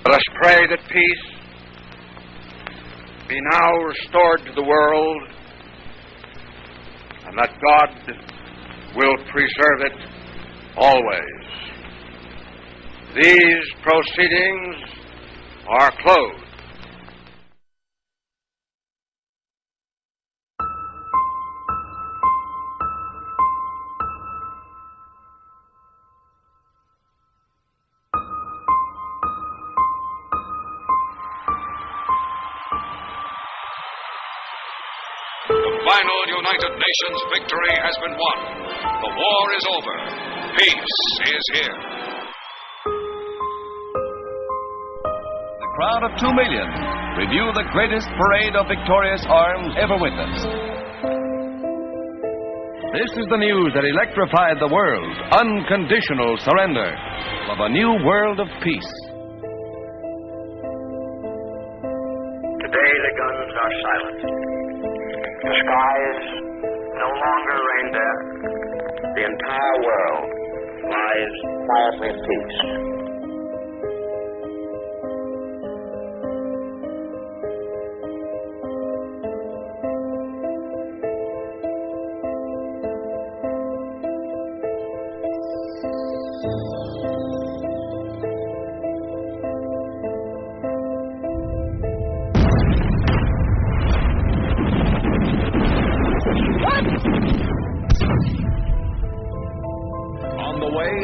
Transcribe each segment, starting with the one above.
Let us pray that peace be now restored to the world, and that God will preserve it always. These proceedings are closed. Final United Nations victory has been won. The war is over. Peace is here. The crowd of 2 million review the greatest parade of victorious arms ever witnessed. This is the news that electrified the world. Unconditional surrender of a new world of peace. Today the guns are silent. The skies no longer rain there. The entire world lies quietly in peace.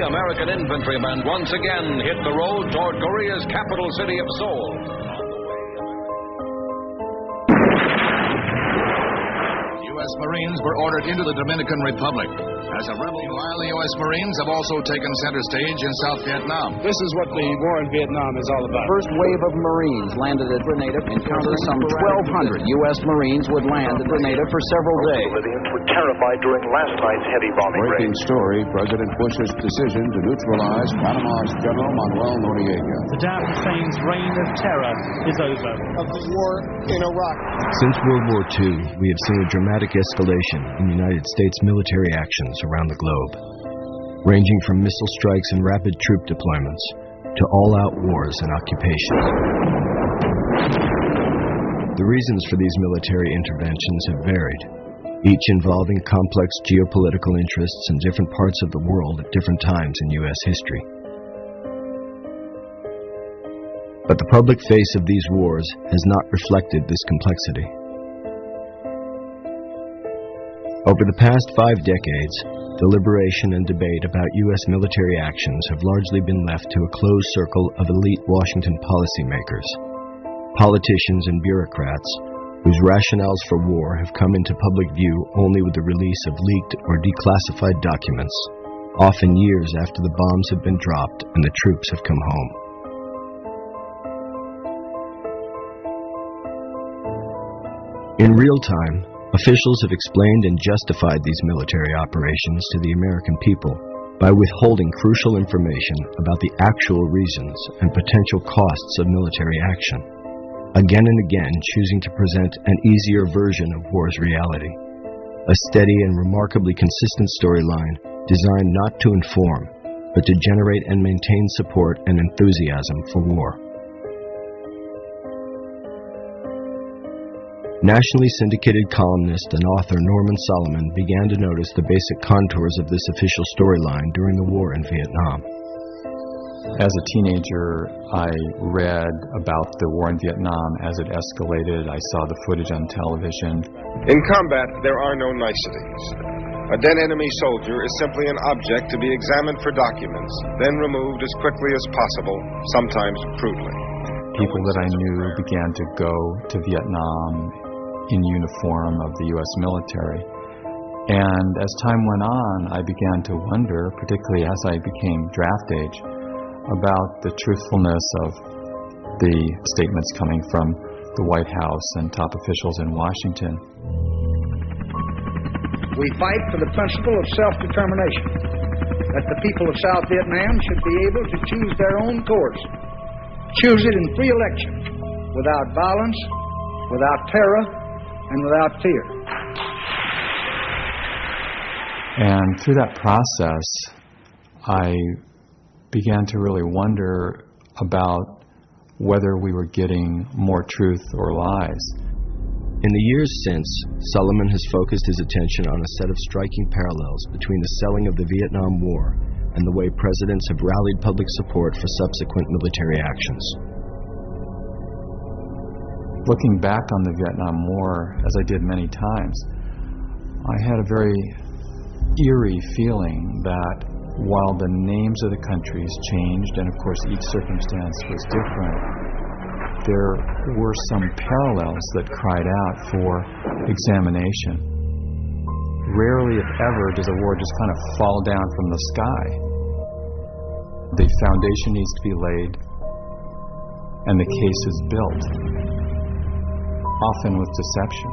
American infantrymen once again hit the road toward Korea's capital city of Seoul. U.S. Marines were ordered into the Dominican Republic. As a rebel, while the U.S. Marines have also taken center stage in South Vietnam. This is what the war in Vietnam is all about. First wave of Marines landed at Grenada. Encountered some 1,200 U.S. Marines would land at Grenada for several days. Civilians were terrified during last night's heavy bombing raid. Breaking story, President Bush's decision to neutralize Panama's General Manuel Noriega. Saddam Hussein's reign of terror is over. Of the war in Iraq. Since World War II, we have seen a dramatic escalation in United States military actions around the globe, ranging from missile strikes and rapid troop deployments to all-out wars and occupation. The reasons for these military interventions have varied, each involving complex geopolitical interests in different parts of the world at different times in U.S. history. But the public face of these wars has not reflected this complexity. Over the past 5 decades, deliberation and debate about U.S. military actions have largely been left to a closed circle of elite Washington policymakers, politicians and bureaucrats whose rationales for war have come into public view only with the release of leaked or declassified documents, often years after the bombs have been dropped and the troops have come home. In real time, officials have explained and justified these military operations to the American people by withholding crucial information about the actual reasons and potential costs of military action, again and again choosing to present an easier version of war's reality, a steady and remarkably consistent storyline designed not to inform, but to generate and maintain support and enthusiasm for war. Nationally syndicated columnist and author Norman Solomon began to notice the basic contours of this official storyline during the war in Vietnam. As a teenager, I read about the war in Vietnam as it escalated. I saw the footage on television. In combat, there are no niceties. A dead enemy soldier is simply an object to be examined for documents, then removed as quickly as possible, sometimes crudely. People that I knew began to go to Vietnam in uniform of the U.S. military. And as time went on, I began to wonder, particularly as I became draft age, about the truthfulness of the statements coming from the White House and top officials in Washington. We fight for the principle of self-determination, that the people of South Vietnam should be able to choose their own course, choose it in free election, without violence, without terror, and without fear. And through that process, I began to really wonder about whether we were getting more truth or lies. In the years since, Solomon has focused his attention on a set of striking parallels between the selling of the Vietnam War and the way presidents have rallied public support for subsequent military actions. Looking back on the Vietnam War, as I did many times, I had a very eerie feeling that while the names of the countries changed, and of course each circumstance was different, there were some parallels that cried out for examination. Rarely, if ever, does a war just kind of fall down from the sky. The foundation needs to be laid, and the case is built, often with deception.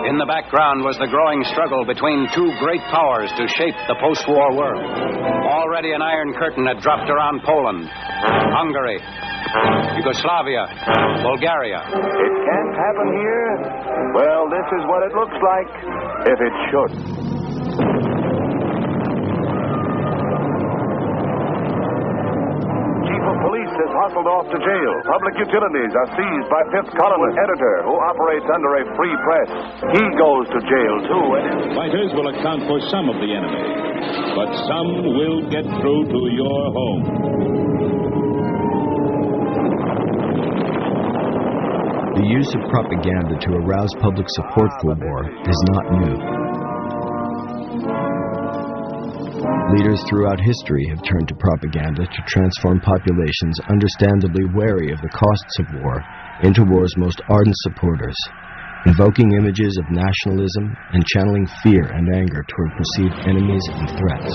In the background was the growing struggle between two great powers to shape the post-war world. Already an iron curtain had dropped around Poland, Hungary, Yugoslavia, Bulgaria. It can't happen here? Well, this is what it looks like if it should. Police is hustled off to jail. Public utilities are seized by fifth columnist editor who operates under a free press. He goes to jail, too. Fighters will account for some of the enemy, but some will get through to your home. The use of propaganda to arouse public support for war is not new. Leaders throughout history have turned to propaganda to transform populations understandably wary of the costs of war into war's most ardent supporters, invoking images of nationalism and channeling fear and anger toward perceived enemies and threats.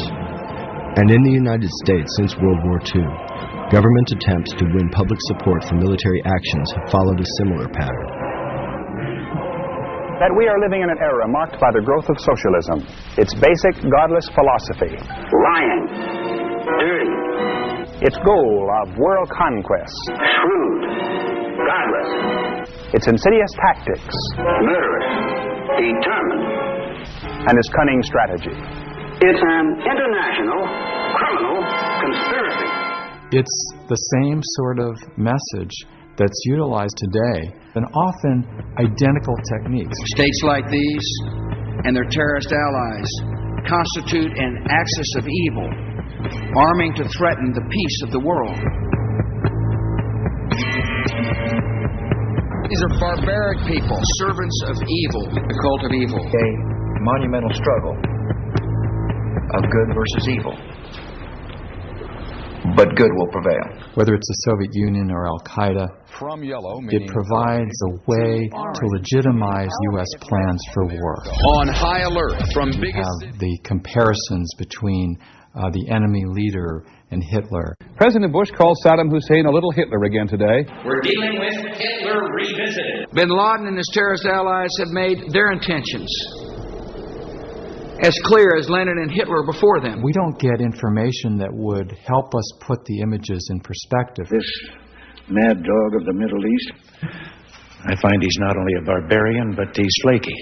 And in the United States since World War II, government attempts to win public support for military actions have followed a similar pattern. That we are living in an era marked by the growth of socialism, its basic godless philosophy. Lying. Dirty. Its goal of world conquest. Shrewd. Godless. Its insidious tactics. Murderous. Determined. And its cunning strategy. It's an international criminal conspiracy. It's the same sort of message that's utilized today, and often identical techniques. States like these and their terrorist allies constitute an axis of evil, arming to threaten the peace of the world. These are barbaric people, servants of evil, the cult of evil. A monumental struggle of good versus evil. But good will prevail. Whether it's the Soviet Union or Al-Qaeda, it provides a way to legitimize U.S. plans for war. On high alert from biggest... Have the comparisons between the enemy leader and Hitler. President Bush called Saddam Hussein a little Hitler again today. We're dealing with Hitler revisited. Bin Laden and his terrorist allies have made their intentions as clear as Lenin and Hitler before them. We don't get information that would help us put the images in perspective. This mad dog of the Middle East, I find he's not only a barbarian, but he's flaky.